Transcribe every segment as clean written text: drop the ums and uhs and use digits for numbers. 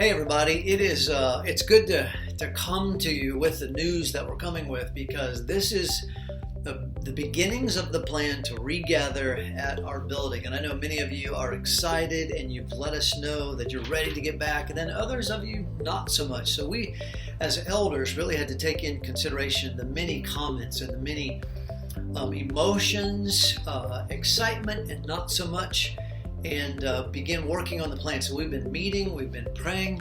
Hey everybody, it's good to come to you with the news that we're coming with, because this is the beginnings of the plan to regather at our building. And I know many of you are excited and you've let us know that you're ready to get back, and then others of you not so much. So we as elders really had to take in consideration the many comments and the many emotions, excitement and not so much, and begin working on the plan. So we've been meeting, we've been praying,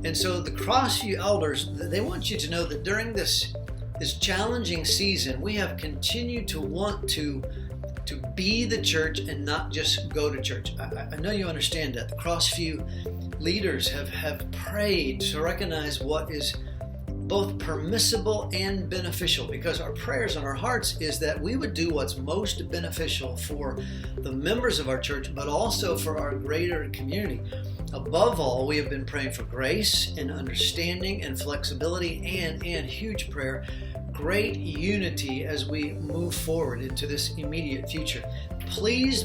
and so the CrossView elders, they want you to know that during this challenging season, we have continued to want to be the church and not just go to church. I know you understand that. The CrossView leaders have prayed to recognize what is both permissible and beneficial, because our prayers and our hearts is that we would do what's most beneficial for the members of our church, but also for our greater community. Above all, we have been praying for grace and understanding and flexibility and huge prayer, great unity as we move forward into this immediate future. Please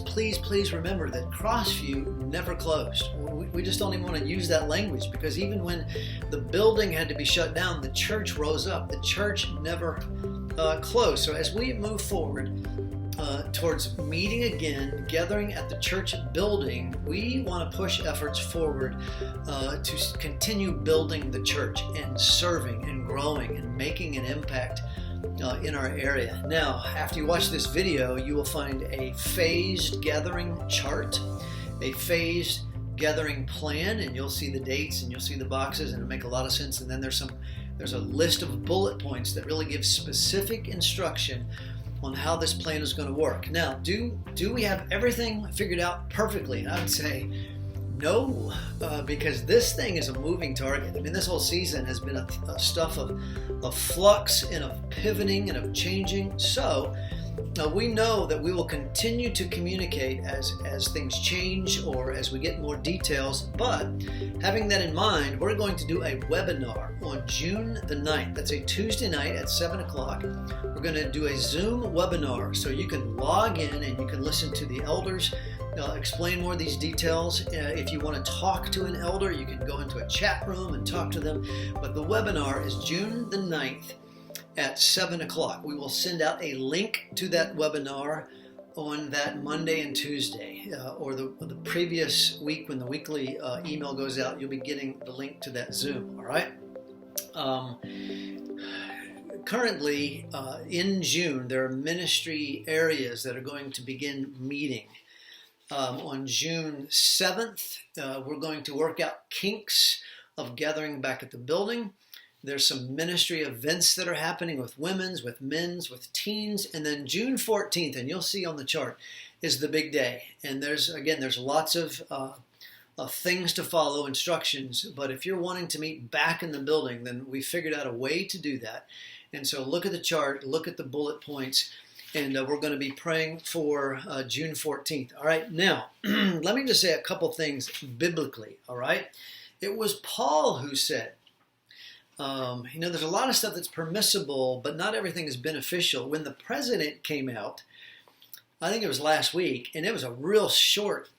remember that CrossView never closed. We just don't even want to use that language, because even when the building had to be shut down, the church rose up. The church never closed. So as we move forward towards meeting again, gathering at the church building, we want to push efforts forward to continue building the church and serving and growing and making an impact in our area. Now, after you watch this video, you will find a phased gathering chart, a phased gathering plan, and you'll see the dates and you'll see the boxes, and it'll make a lot of sense. And then there's a list of bullet points that really give specific instruction on how this plan is going to work. Now, do we have everything figured out perfectly? I would say no, because this thing is a moving target. I mean, this whole season has been a stuff of flux and of pivoting and of changing. So we know that we will continue to communicate as things change or as we get more details. But having that in mind, we're going to do a webinar on June the 9th. That's a Tuesday night at 7 o'clock. We're going to do a Zoom webinar, so you can log in and you can listen to the elders explain more of these details. If you want to talk to an elder, you can go into a chat room and talk to them. But the webinar is June the 9th at 7 o'clock. We will send out a link to that webinar on that Monday and Tuesday, or the previous week when the weekly email goes out. You'll be getting the link to that Zoom, all right? Currently, in June, there are ministry areas that are going to begin meeting. On June 7th, we're going to work out kinks of gathering back at the building. There's some ministry events that are happening with women's, with men's, with teens. And then June 14th, and you'll see on the chart, is the big day. And there's lots of things to follow, instructions. But if you're wanting to meet back in the building, then we figured out a way to do that. And so look at the chart, look at the bullet points, and we're going to be praying for June 14th. All right, now, let me just say a couple things biblically, all right? It was Paul who said, there's a lot of stuff that's permissible, but not everything is beneficial. When the president came out, I think it was last week, and it was a real short,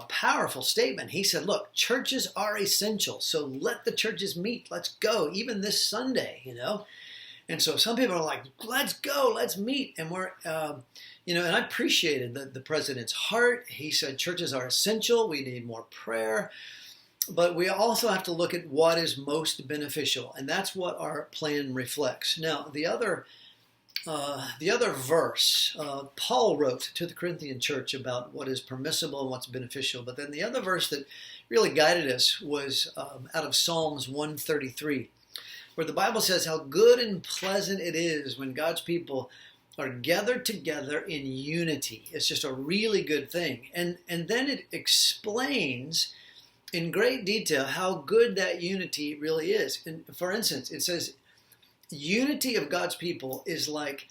powerful statement. He said, look, churches are essential, so let the churches meet. Let's go, even this Sunday, And so some people are like, let's go, let's meet. And we're, and I appreciated the president's heart. He said churches are essential. We need more prayer. But we also have to look at what is most beneficial. And that's what our plan reflects. Now, the other verse, Paul wrote to the Corinthian church about what is permissible and what's beneficial. But then the other verse that really guided us was out of Psalms 133. Where the Bible says how good and pleasant it is when God's people are gathered together in unity. It's just a really good thing. And then it explains in great detail how good that unity really is. And for instance, it says unity of God's people is like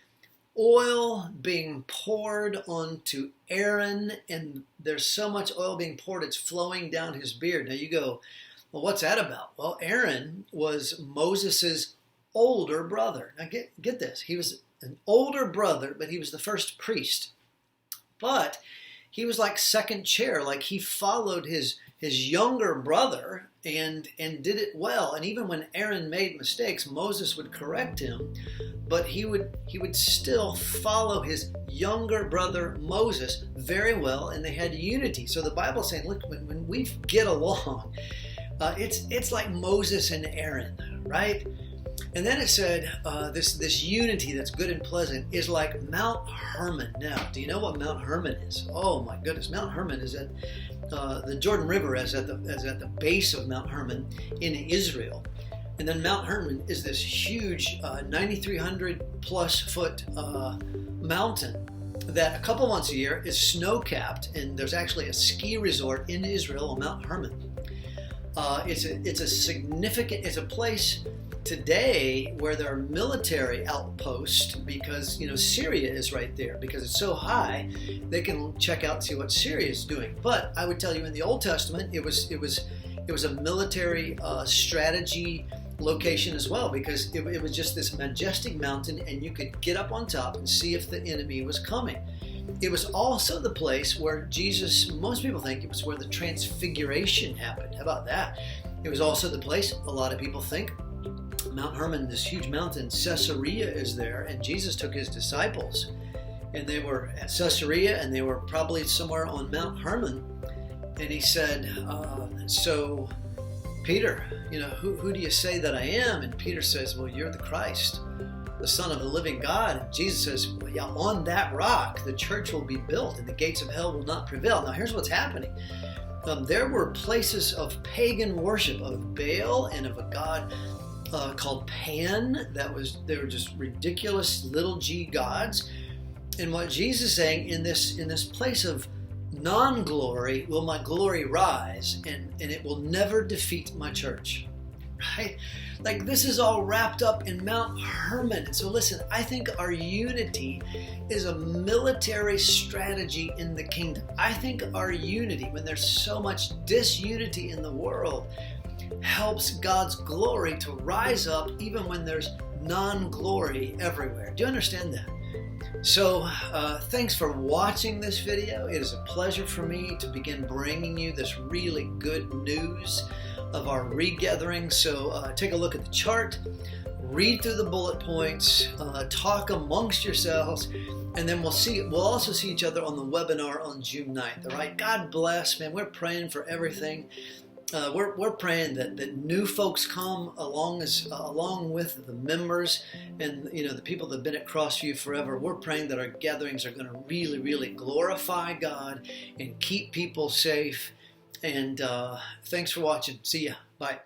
oil being poured onto Aaron, and there's so much oil being poured, it's flowing down his beard. Now you go, well, what's that about? Well, Aaron was Moses' older brother. Now get this. He was an older brother, but he was the first priest. But he was like second chair, like he followed his his younger brother and did it well. And even when Aaron made mistakes, Moses would correct him, but he would still follow his younger brother Moses very well, and they had unity. So the Bible's saying, look, when we get along, it's like Moses and Aaron, right? And then it said this unity that's good and pleasant is like Mount Hermon. Now, do you know what Mount Hermon is? Oh my goodness, Mount Hermon is at the Jordan River is at the base of Mount Hermon in Israel. And then Mount Hermon is this huge 9,300 plus foot mountain that a couple months a year is snow-capped, and there's actually a ski resort in Israel on Mount Hermon. It's a place today where there are military outposts because Syria is right there. Because it's so high, they can check out and see what Syria is doing. But I would tell you, in the Old Testament, it was a military strategy location as well, because it was just this majestic mountain, and you could get up on top and see if the enemy was coming. It was also the place where Jesus, most people think it was where the transfiguration happened. How about that? It was also the place, a lot of people think, Mount Hermon, this huge mountain, Caesarea is there, and Jesus took his disciples, and they were at Caesarea, and they were probably somewhere on Mount Hermon, and he said, so Peter, who do you say that I am? And Peter says, well, you're the Christ, the Son of the living God. And Jesus says, well, yeah, on that rock the church will be built, and the gates of hell will not prevail. Now here's what's happening. There were places of pagan worship of Baal and of a god called Pan. They were just ridiculous little g gods. And what Jesus is saying, in this place of non-glory will my glory rise, and it will never defeat my church. Right? Like, this is all wrapped up in Mount Hermon. And so listen, I think our unity is a military strategy in the kingdom. I think our unity, when there's so much disunity in the world, helps God's glory to rise up even when there's non-glory everywhere. Do you understand that? So thanks for watching this video. It is a pleasure for me to begin bringing you this really good news of our regathering. So take a look at the chart, read through the bullet points, talk amongst yourselves, and then we'll also see each other on the webinar on June 9th. All right, God bless, man. We're praying for everything. We're praying that new folks come along with the members and the people that have been at CrossView forever. We're praying that our gatherings are going to really, really glorify God and keep people safe. And thanks for watching. See ya. Bye.